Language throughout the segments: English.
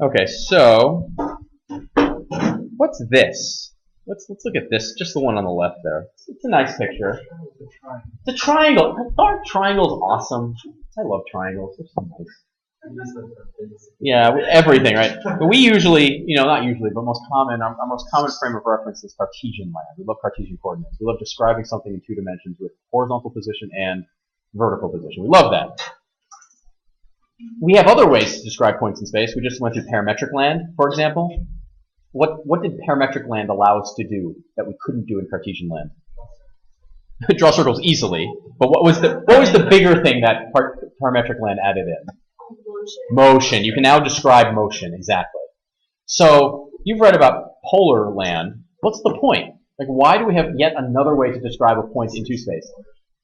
Okay, so what's this? Let's look at this, just the one on the left there. It's a nice picture. It's a triangle. Aren't triangles awesome? I love triangles. They're so nice. Yeah, everything, right? But we usually, not usually, but most common, our most common frame of reference is Cartesian land. We love Cartesian coordinates. We love describing something in 2 dimensions with horizontal position and vertical position. We love that. We have other ways to describe points in space. We just went through parametric land, for example. What did parametric land allow us to do that we couldn't do in Cartesian land? Draw circles easily. But what was the bigger thing that parametric land added in? Motion. You can now describe motion, exactly. So you've read about polar land. What's the point? Like, why do we have yet another way to describe a point in 2 space?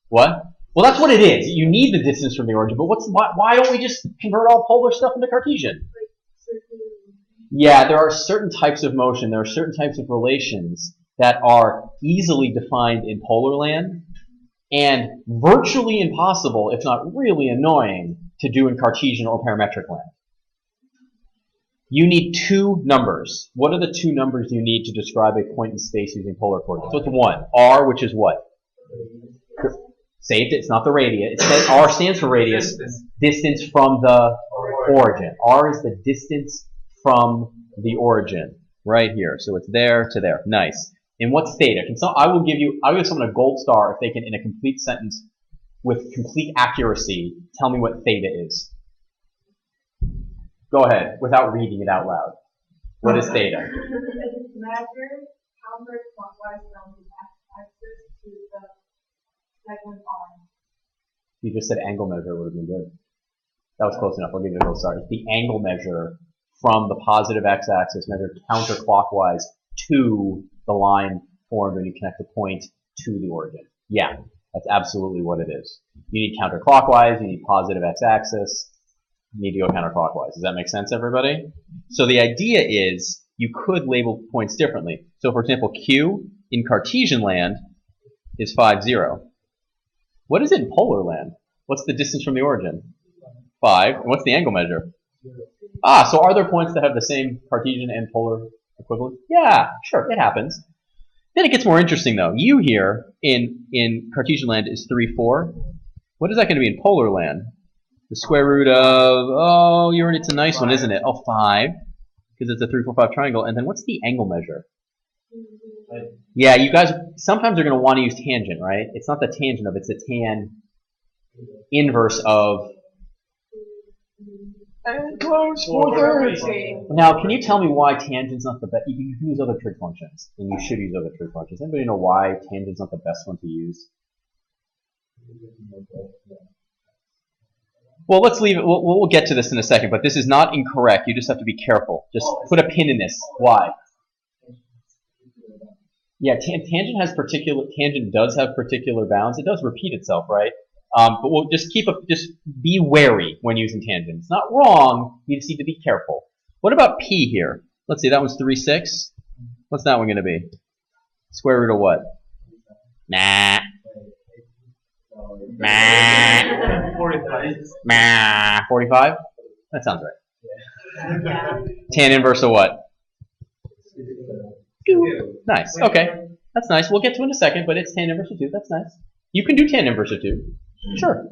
What? Well, that's what it is. You need the distance from the origin, but why don't we just convert all polar stuff into Cartesian? Yeah, there are certain types of motion, there are certain types of relations that are easily defined in polar land and virtually impossible, if not really annoying, to do in Cartesian or parametric land. You need 2 numbers. What are the 2 numbers you need to describe a point in space using polar coordinates? What's one? R, which is what? Saved it. It's not the radius. R stands for radius. Distance from the origin. R is the distance from the origin. Right here. So it's there to there. Nice. And what's theta? I'll give someone a gold star if they can, in a complete sentence, with complete accuracy, tell me what theta is. Go ahead, without reading it out loud. What is theta? It's measure counterclockwise from the x-axis to the segment R. You just said angle measure would have been good. That was close enough. I'll give you a gold star. It's the angle measure from the positive x-axis measured counterclockwise to the line formed when you connect the point to the origin. Yeah, that's absolutely what it is. You need counterclockwise, you need positive x-axis, you need to go counterclockwise. Does that make sense, everybody? So the idea is you could label points differently. So for example, Q in Cartesian land is 5, 0. What is it in polar land? What's the distance from the origin? 5. And what's the angle measure? So are there points that have the same Cartesian and polar equivalent? Yeah, sure, it happens. Then it gets more interesting though. U here in Cartesian land is 3, 4. What is that going to be in polar land? The square root of, it's a nice one, isn't it? 5, because it's a 3, 4, 5 triangle. And then what's the angle measure? Yeah, you guys sometimes are going to want to use tangent, right? It's not the tangent of, it's the tan inverse of. Close 4/3. Now, can you tell me why tangent's not the best? You can use other trig functions, and you should use other trig functions. Anybody know why tangent's not the best one to use? Well, let's leave it. We'll get to this in a second, but this is not incorrect. You just have to be careful. Just put a pin in this. Why? Yeah, tangent does have particular bounds. It does repeat itself, right? But we'll just be wary when using tangent. It's not wrong. You just need to be careful. What about P here? Let's see, that one's 3, 6. What's that one going to be? Square root of what? Nah. 45? That sounds right. Tan inverse of what? 2. Nice. Okay. That's nice. We'll get to it in a second, but it's tan inverse of 2. That's nice. You can do tan inverse of 2. Sure.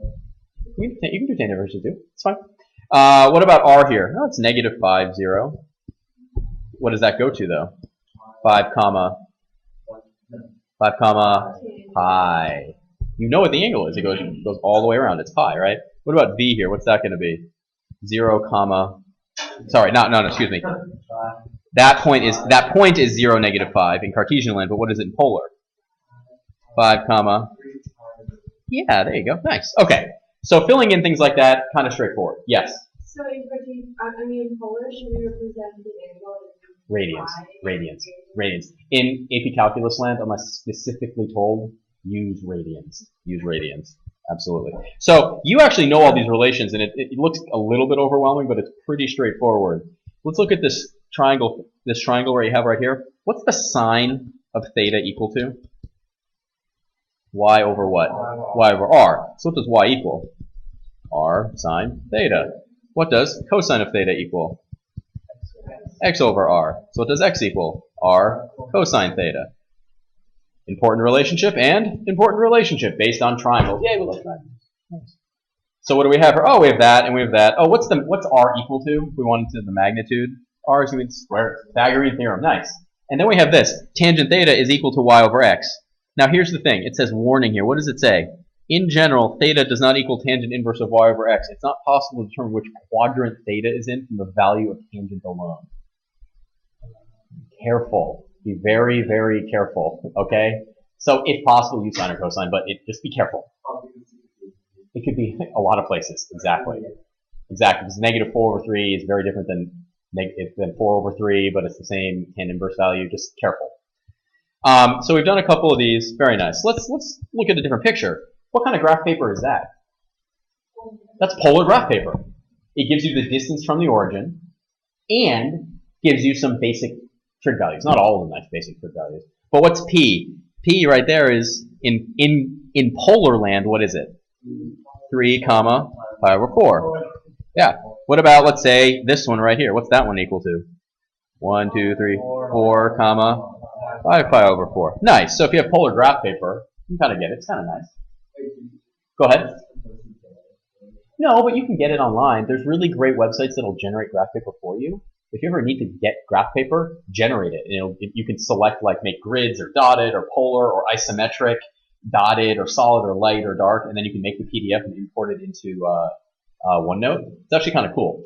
You can do tan inverse of 2. It's fine. What about R here? Oh, it's negative 5, 0. What does that go to, though? 5, pi. You know what the angle is. It goes all the way around. It's pi, right? What about V here? What's that going to be? 0, sorry, excuse me. That point is 0, negative 5 in Cartesian land, but what is it in polar? 5, yeah, there you go. Nice. Okay. So filling in things like that, kind of straightforward. Yes? So in polar, should we represent the angle as Radians. In AP Calculus land, unless specifically told, use radians. Absolutely. So you actually know all these relations, and it looks a little bit overwhelming, but it's pretty straightforward. Let's look at this triangle where you have right here. What's the sine of theta equal to? Y over what? Y over R. So what does Y equal? R sine theta. What does cosine of theta equal? x over r. So what does x equal? R cosine theta. Important relationship and important relationship based on triangles. Yay, we love triangles. Nice. So what do we have here? Oh, we have that and we have that. Oh, what's r equal to? If we wanted to the magnitude. R is going to be square. Pythagorean theorem. Nice. And then we have this. Tangent theta is equal to y over x. Now here's the thing. It says warning here. What does it say? In general, theta does not equal tangent inverse of y over x. It's not possible to determine which quadrant theta is in from the value of tangent alone. Careful. Be very, very careful. Okay? So if possible, use sine or cosine, but just be careful. It could be a lot of places. Exactly. Exactly. Because negative 4 over 3 is very different than 4 over 3, but it's the same tan inverse value. Just careful. So we've done a couple of these. Very nice. Let's look at a different picture. What kind of graph paper is that? That's polar graph paper. It gives you the distance from the origin and gives you some basic trig values. Not all of them nice basic trig values. But what's P? P right there is in polar land, what is it? 3 comma pi over 4. Yeah. What about, let's say, this one right here? What's that one equal to? 1, 2, 3, 4 comma 5 pi over 4. Nice. So if you have polar graph paper, you can kind of get it. It's kind of nice. Go ahead. No, but you can get it online. There's really great websites that'll generate graph paper for you. If you ever need to get graph paper, generate it. You can select like make grids or dotted or polar or isometric, dotted or solid or light or dark, and then you can make the PDF and import it into OneNote. It's actually kind of cool.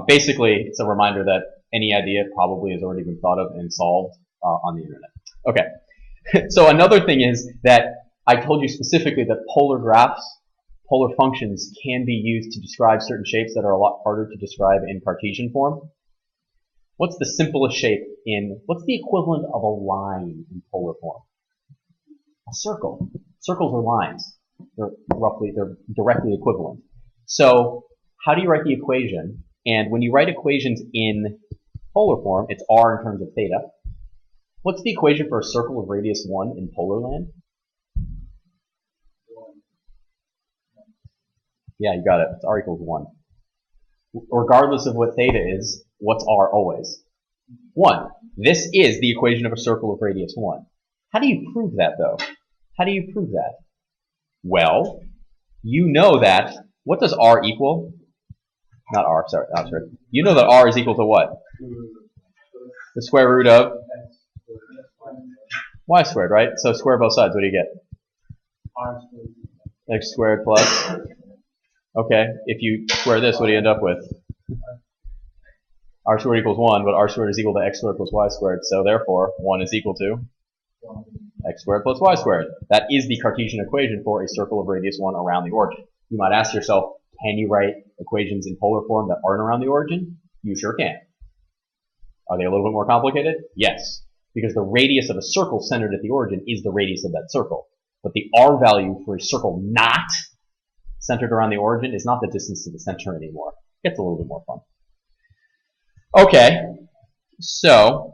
Basically, it's a reminder that any idea probably has already been thought of and solved on the internet. Okay. So another thing is that I told you specifically that polar graphs, polar functions can be used to describe certain shapes that are a lot harder to describe in Cartesian form. What's the simplest shape what's the equivalent of a line in polar form? A circle. Circles are lines. They're directly equivalent. So how do you write the equation? And when you write equations in polar form, it's r in terms of theta. What's the equation for a circle of radius 1 in polar land? Yeah, you got it. It's r equals 1. Regardless of what theta is, what's r always? 1. This is the equation of a circle of radius 1. How do you prove that, though? How do you prove that? Well, you know that, what does r equal? Not r, sorry. You know that r is equal to what? The square root of y squared, right? So square both sides, what do you get? X squared plus. Okay, if you square this, what do you end up with? R squared equals 1, but r squared is equal to x squared plus y squared, so therefore 1 is equal to x squared plus y squared. That is the Cartesian equation for a circle of radius 1 around the origin. You might ask yourself, can you write equations in polar form that aren't around the origin? You sure can. Are they a little bit more complicated? Yes, because the radius of a circle centered at the origin is the radius of that circle. But the r value for a circle not centered around the origin is not the distance to the center anymore. It gets a little bit more fun. Okay, so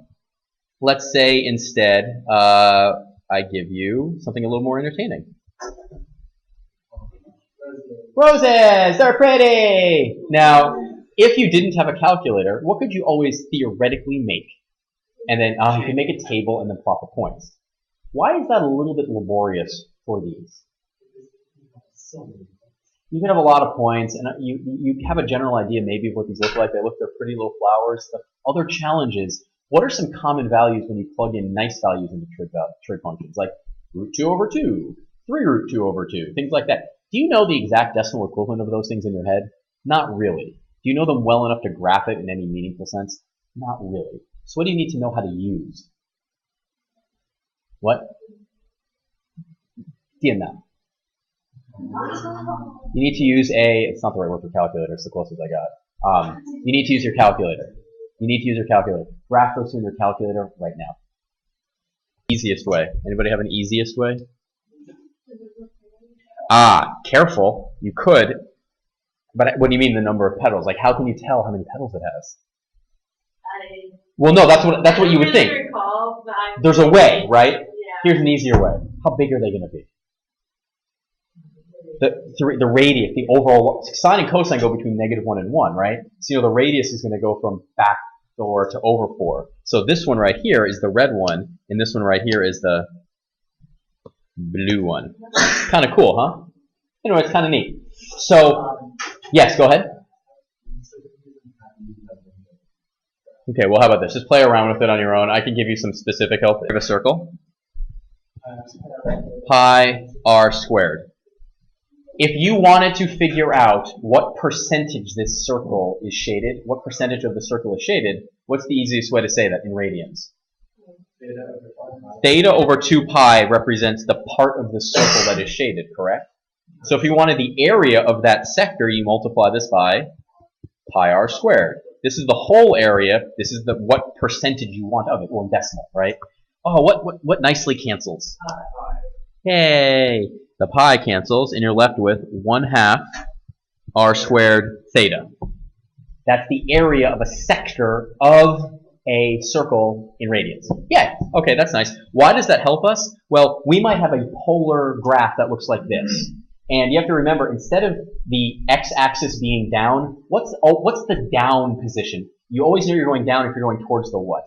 let's say instead I give you something a little more entertaining. Roses, they're pretty! Now, if you didn't have a calculator, what could you always theoretically make? And then you can make a table and then plot the points. Why is that a little bit laborious for these? You can have a lot of points, and you have a general idea maybe of what these look like. They're pretty little flowers. The other challenge is, what are some common values when you plug in nice values into trig functions, like root 2 over 2, 3 root 2 over 2, things like that. Do you know the exact decimal equivalent of those things in your head? Not really. Do you know them well enough to graph it in any meaningful sense? Not really. So what do you need to know how to use? What? DNM. You need to use it's not the right word for calculator, it's the closest I got. You need to use your calculator. You need to use your calculator. Graph those in your calculator right now. Easiest way. Anybody have an easiest way? Careful. You could. But what do you mean the number of petals? Like, how can you tell how many petals it has? Well, no, that's what you would think. There's a way, right? Yeah. Here's an easier way. How big are they going to be? The radius, the overall, sine and cosine go between -1 and 1, right? So the radius is going to go from back or to over 4. So this one right here is the red one, and this one right here is the blue one. Kind of cool, huh? Anyway, it's kind of neat. So, yes, go ahead. Okay, well, how about this? Just play around with it on your own. I can give you some specific help. Give a circle. Pi r squared. If you wanted to figure out what percentage this circle is shaded, what percentage of the circle is shaded, what's the easiest way to say that in radians? Theta over 2 pi represents the part of the circle that is shaded, correct? So if you wanted the area of that sector, you multiply this by pi r squared. This is the whole area. This is the what percentage you want of it, or in decimal, right? Oh, what nicely cancels? Yay! The pi cancels, and you're left with 1/2 r squared theta. That's the area of a sector of a circle in radians. Yeah, okay, that's nice. Why does that help us? Well, we might have a polar graph that looks like this. And you have to remember, instead of the x-axis being down, what's the down position? You always know you're going down if you're going towards the what?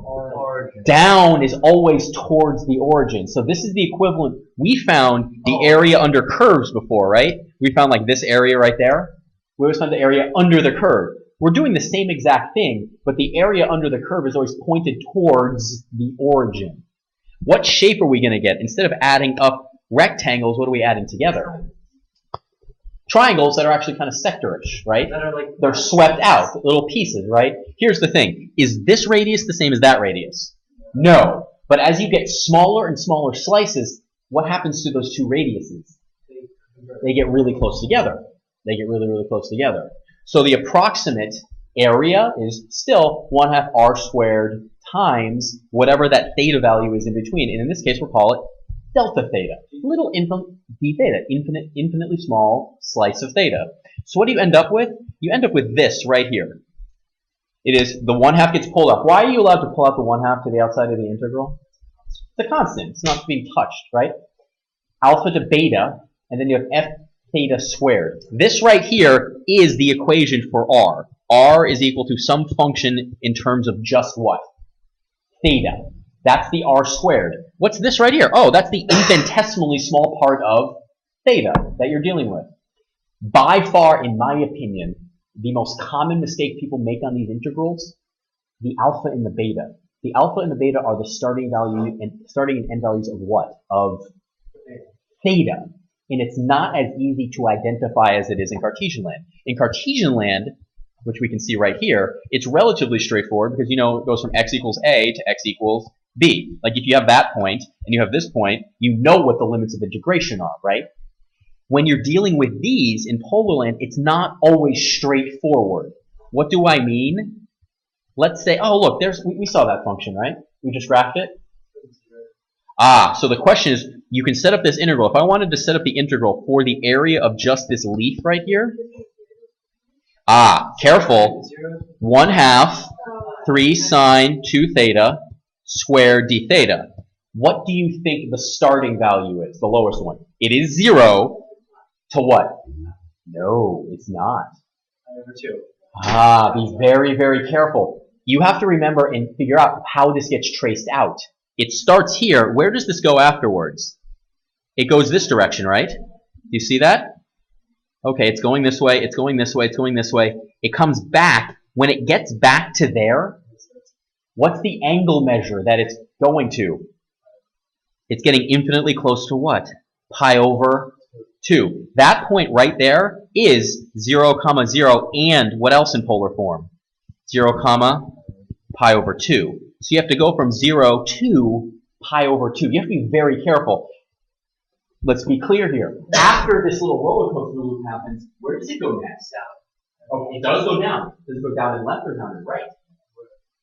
Origin. Down is always towards the origin. So this is the equivalent. We found the area under curves before, right? We found like this area right there. We always found the area under the curve. We're doing the same exact thing, but the area under the curve is always pointed towards the origin. What shape are we going to get? Instead of adding up rectangles, what are we adding together? Triangles that are actually kind of sectorish, right? They're swept out, little pieces, right? Here's the thing. Is this radius the same as that radius? No. But as you get smaller and smaller slices, what happens to those two radiuses? They get really close together. They get really, really close together. So the approximate area is still 1/2 r squared times whatever that theta value is in between. And in this case, we'll call it delta theta. Little d theta, infinitely small slice of theta. So what do you end up with? You end up with this right here. It is the 1/2 gets pulled up. Why are you allowed to pull out the 1/2 to the outside of the integral? It's a constant. It's not being touched, right? Alpha to beta, and then you have f theta squared. This right here is the equation for r. R is equal to some function in terms of just what? Theta. That's the r squared. What's this right here? Oh, that's the infinitesimally small part of theta that you're dealing with. By far, in my opinion, the most common mistake people make on these integrals, the alpha and the beta. The alpha and the beta are the starting and end values of what? Of theta. And it's not as easy to identify as it is in Cartesian land. In Cartesian land, which we can see right here, it's relatively straightforward because, you know, it goes from x equals a to x equals b. Like if you have that point and you have this point, you know what the limits of integration are, right? When you're dealing with these in polar land, it's not always straightforward. What do I mean? Let's say, oh look, we saw that function, right? We just graphed it. So the question is, you can set up this integral. If I wanted to set up the integral for the area of just this leaf right here, careful, 1/2 3 sine 2 theta squared d theta. What do you think the starting value is, the lowest one? It is 0 to what? No, it's not. Over 2. Be very, very careful. You have to remember and figure out how this gets traced out. It starts here. Where does this go afterwards? It goes this direction, right? Do you see that? Okay, it's going this way, it's going this way, it's going this way. It comes back. When it gets back to there, what's the angle measure that it's going to? It's getting infinitely close to what? Pi over 2. That point right there is 0, 0, and what else in polar form? 0, pi over 2. So you have to go from 0 to pi over 2. You have to be very careful. Let's be clear here. After this little roller coaster loop happens, where does it go next? Down. Okay, it does go down. Does it go down and left or down and right?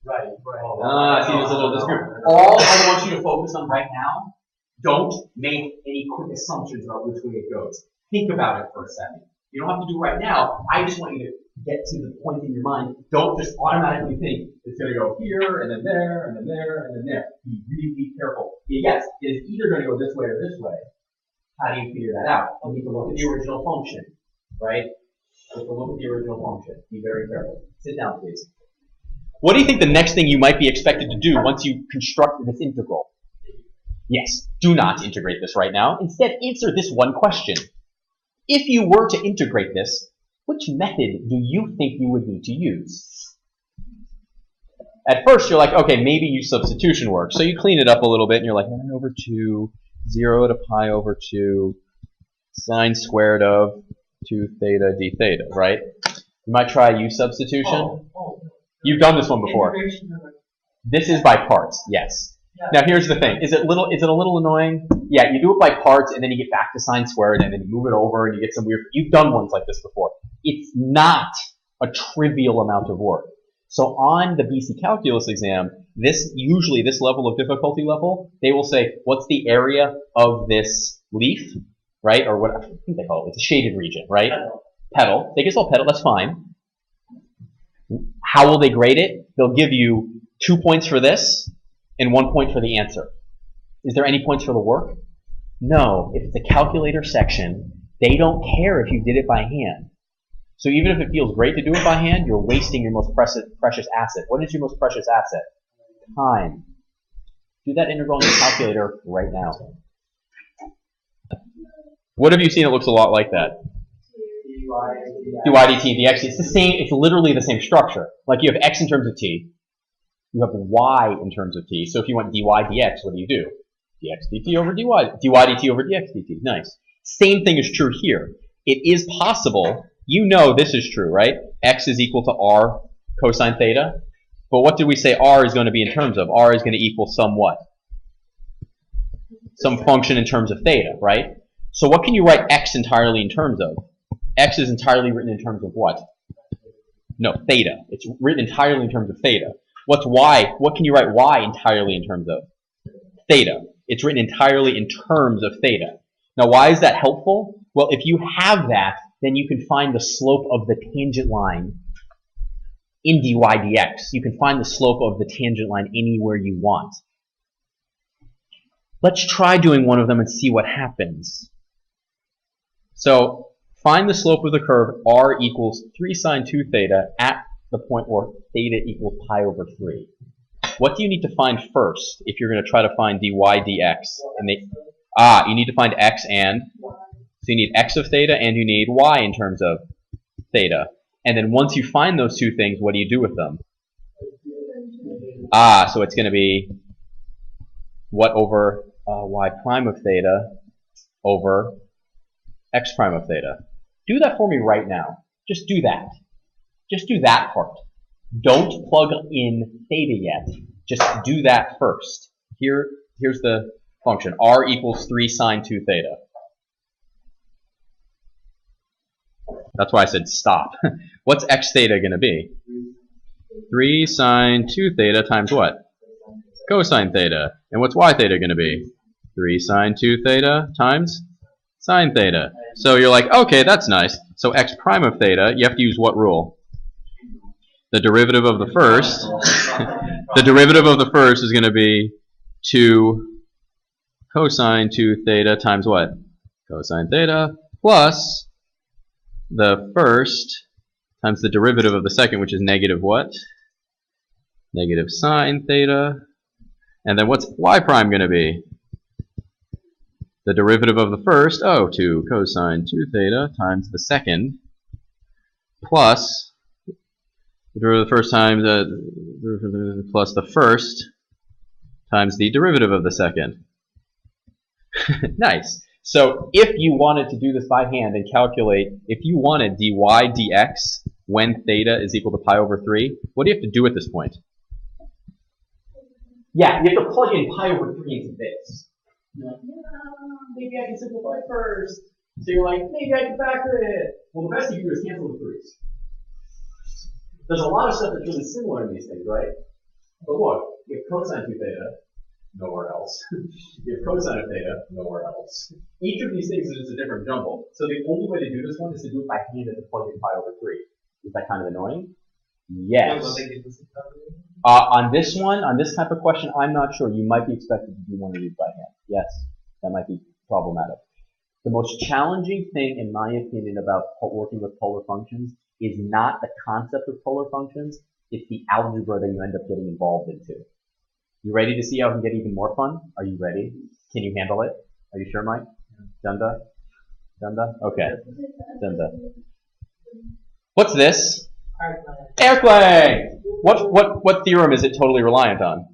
Right. See, there's a little disagreement. All I want you to focus on right now, don't make any quick assumptions about which way it goes. Think about it for a second. You don't have to do it right now. I just want you to get to the point in your mind. Don't just automatically think it's going to go here, and then there, and then there, and then there. Be really careful. Yes, it is either going to go this way or this way. How do you figure that out? You need to look at the original function, right? Just to look at the original function. Be very careful. Sit down, please. What do you think the next thing you might be expected to do once you construct this integral? Yes, do not integrate this right now. Instead, answer this one question. If you were to integrate this, which method do you think you would need to use? At first, you're like, okay, maybe use substitution works. So you clean it up a little bit, and you're like, 9 over 2, 0 to pi over 2, sine squared of 2 theta d theta, right? You might try use substitution. You've done this one before. This is by parts, yes. Now here's the thing. Is it a little annoying? Yeah, you do it by parts and then you get back to sine squared and then you move it over and you get some weird. You've done ones like this before. It's not a trivial amount of work. So on the BC Calculus exam, usually this level of difficulty level, they will say, what's the area of this leaf, right? Or what I think they call it. It's a shaded region, right? Petal. They can spell petal, that's fine. How will they grade it? They'll give you 2 points for this and 1 point for the answer. Is there any points for the work? No. If it's a calculator section, they don't care if you did it by hand. So even if it feels great to do it by hand, you're wasting your most precious asset. What is your most precious asset? Time. Do that integral on your calculator right now. What have you seen that looks a lot like that? dy dt, dx. It's the same. It's literally the same structure. Like you have x in terms of t. You have y in terms of t. So if you want dy dx, what do? Dx dt over dy. Dy dt over dx dt. Nice. Same thing is true here. It is possible. You know this is true, right? X is equal to r cosine theta. But what did we say r is going to be in terms of? R is going to equal some what? Some function in terms of theta, right? So what can you write x entirely in terms of? X is entirely written in terms of what? No, theta. It's written entirely in terms of theta. What's y? What can you write y entirely in terms of? Theta. It's written entirely in terms of theta. Now, why is that helpful? Well, if you have that, then you can find the slope of the tangent line in dy dx. You can find the slope of the tangent line anywhere you want. Let's try doing one of them and see what happens. So, find the slope of the curve r equals 3 sine 2 theta at the point where theta equals pi over 3. What do you need to find first if you're going to try to find dy dx? And you need to find x and, so you need x of theta and you need y in terms of theta. And then once you find those two things, what do you do with them? So it's going to be what over y prime of theta over x prime of theta. Do that for me right now. Just do that. Just do that part. Don't plug in theta yet. Just do that first. Here's the function. R equals 3 sine 2 theta. That's why I said stop. What's x theta going to be? 3 sine 2 theta times what? Cosine theta. And what's y theta going to be? 3 sine 2 theta times sine theta. So you're like, okay, that's nice. So x prime of theta, you have to use what rule? The derivative of the first. The derivative of the first is going to be 2 cosine 2 theta times what? Cosine theta plus the first times the derivative of the second, which is negative what? Negative sine theta. And then what's y prime going to be? The derivative of the first, 2 cosine 2 theta times the second plus the derivative of the first times plus the first times the derivative of the second. Nice. So if you wanted to do this by hand and calculate, if you wanted dy dx when theta is equal to pi over 3, what do you have to do at this point? Yeah, you have to plug in pi over 3 into this. You're like, maybe I can simplify first. So you're like, maybe I can factor it. Well, the best you can do is cancel the 3's. There's a lot of stuff that's really similar in these things, right? But look, you have cosine 2 theta, nowhere else. You have cosine of theta, nowhere else. Each of these things is just a different jumble. So the only way to do this one is to do it by hand and to plug in pi over 3. Is that kind of annoying? Yes. On this one, on this type of question, I'm not sure. You might be expected to do one of these by hand. Yes, that might be problematic. The most challenging thing, in my opinion, about working with polar functions is not the concept of polar functions, it's the algebra that you end up getting involved into. You ready to see how it can get even more fun? Are you ready? Can you handle it? Are you sure, Mike? Dunda? Dunda? Okay. Dunda. What's this? Airplane! What theorem is it totally reliant on?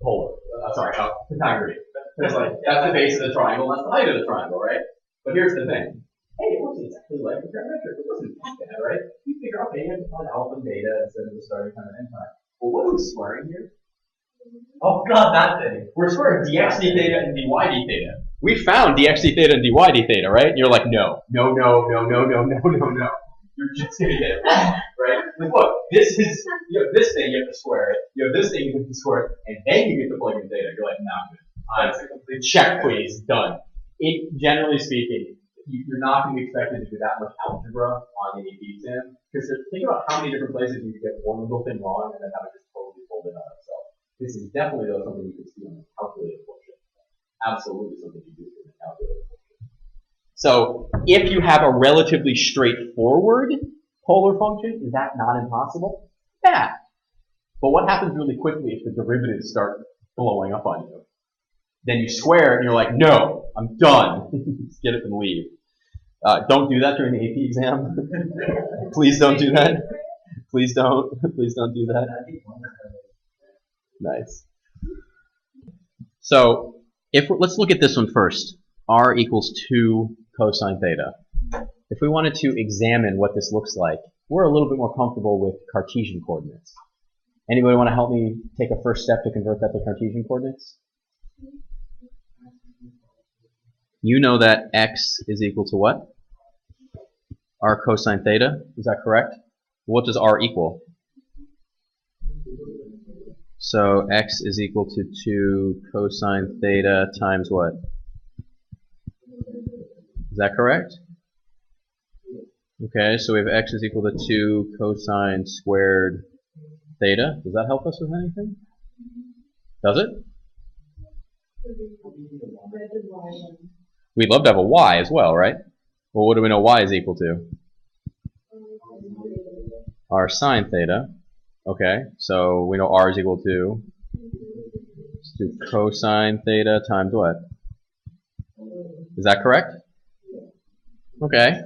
Polar. Sorry, Pythagorean. That's the base of the triangle, that's the height of the triangle, right? But here's the thing. Hey, it looks exactly like the parametric. It wasn't that bad, right? We figure out, okay, you have to find alpha and beta instead of the starting time and end time. Well, what are we squaring here? Oh god, that thing. We're squaring dx d theta and dy d theta. We found dx d theta and dy d theta, right? And you're like, no. You're just gonna get it wrong, right? Like, look, this is, this thing you have to square it. This thing you have to square it, and then you get to plug in theta. You're like, nah, good. It's a complete check, please, done. Generally speaking, you're not going to be expected to do that much algebra on an AP exam, because think about how many different places you could get one little thing wrong and then have it just totally fold in on itself. This is definitely something you can see on the calculator portion. Absolutely something you do in the calculator portion. So if you have a relatively straightforward polar function, is that not impossible? Yeah. But what happens really quickly if the derivatives start blowing up on you? Then you square it and you're like, no, I'm done. Just get it and leave. Don't do that during the AP exam. Please don't do that. Please don't do that. Nice. So let's look at this one first. R equals 2 cosine theta. If we wanted to examine what this looks like, we're a little bit more comfortable with Cartesian coordinates. Anybody want to help me take a first step to convert that to Cartesian coordinates? You know that x is equal to what? R cosine theta, is that correct? What does R equal? So x is equal to 2 cosine theta times what? Is that correct? Okay, so we have x is equal to 2 cosine squared theta. Does that help us with anything? Does it? We'd love to have a y as well, right? Well, what do we know y is equal to? R sine theta. Okay, so we know r is equal to cosine theta times what? Is that correct? Okay.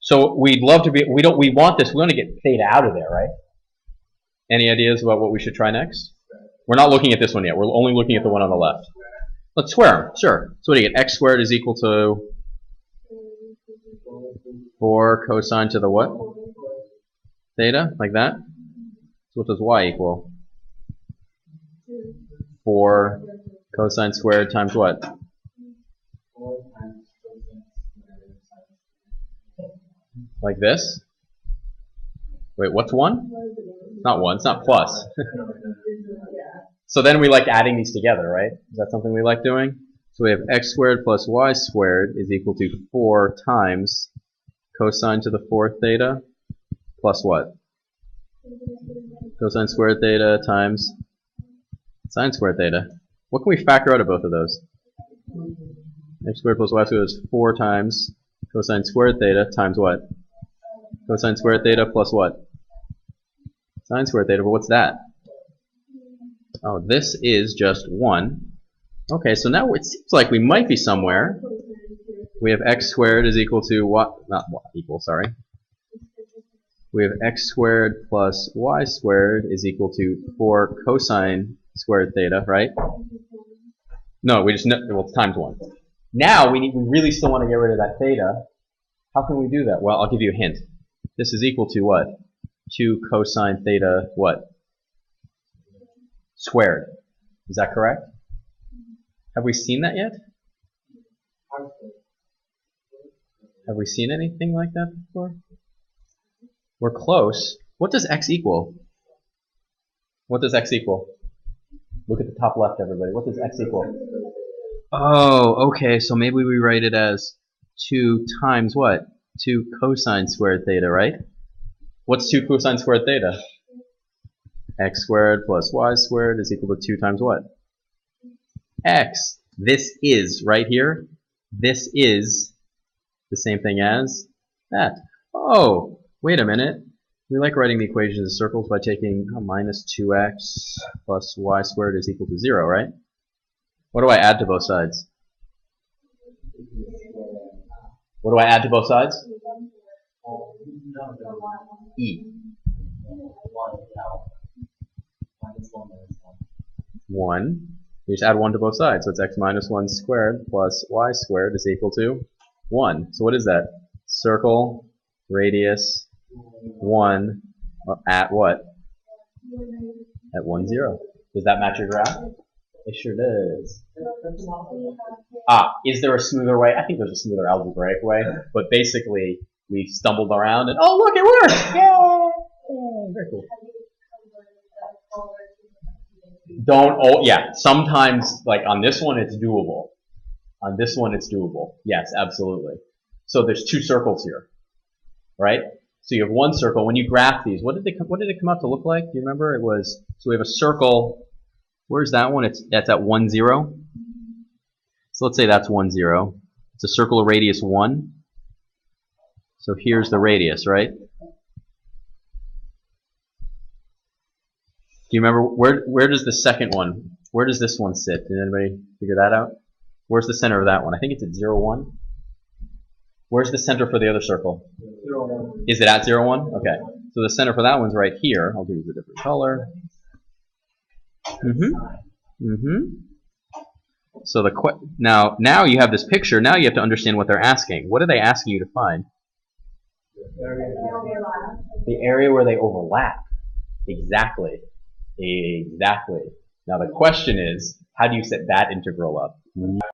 So we'd love to be, we want this, we want to get theta out of there, right? Any ideas about what we should try next? We're not looking at this one yet, we're only looking at the one on the left. Let's square them, sure. So what do you get? X squared is equal to 4 cosine to the what? Theta, like that? So what does y equal? 4 cosine squared times what? Like this? Wait, what's 1? Not 1, it's not plus. So then we like adding these together, right? Is that something we like doing? So we have x squared plus y squared is equal to 4 times cosine to the 4th theta plus what? Cosine squared theta times sine squared theta. What can we factor out of both of those? X squared plus y squared is 4 times cosine squared theta times what? Cosine squared theta plus what? Sine squared theta, but what's that? Oh, this is just 1. Okay, so now it seems like we might be somewhere. We have x squared is equal to what? Not what equal, sorry. We have x squared plus y squared is equal to 4 cosine squared theta, right? No, we just know, well, it's times 1. Now we really still want to get rid of that theta. How can we do that? Well, I'll give you a hint. This is equal to what? 2 cosine theta what? Squared. Is that correct? Have we seen that yet? Have we seen anything like that before? We're close. What does x equal? What does x equal? Look at the top left, everybody. What does x equal? Oh, okay, so maybe we write it as 2 times what? 2 cosine squared theta, right? What's 2 cosine squared theta? X squared plus y squared is equal to 2 times what? X. This is, right here, this is the same thing as that. Oh, wait a minute. We like writing the equations as circles by taking minus 2x plus y squared is equal to 0, right? What do I add to both sides? What do I add to both sides? E. 1. You just add 1 to both sides. So it's x minus 1 squared plus y squared is equal to 1. So what is that? Circle, radius, 1 at what? At 1, 0. Does that match your graph? It sure does. Is there a smoother way? I think there's a smoother algebraic way, but basically we stumbled around and oh look, it worked! Yay! Very cool. Sometimes, like on this one it's doable. On this one it's doable. Yes, absolutely. So there's 2 circles here, right? So you have 1 circle. When you graph these, what did it come out to look like? Do you remember? It was, so we have a circle. Where's that one? That's at 1, 0. So let's say that's 1, 0. It's a circle of radius 1. So here's the radius, right? Do you remember where does the second one, where does this one sit? Did anybody figure that out? Where's the center of that one? I think it's at 0, 1. Where's the center for the other circle? 0, 1. Is it at 0, 1? Okay. So the center for that one's right here. I'll do a different color. So now you have this picture. Now you have to understand what they're asking. What are they asking you to find? The area where they overlap. Exactly. Exactly. Now the question is, how do you set that integral up?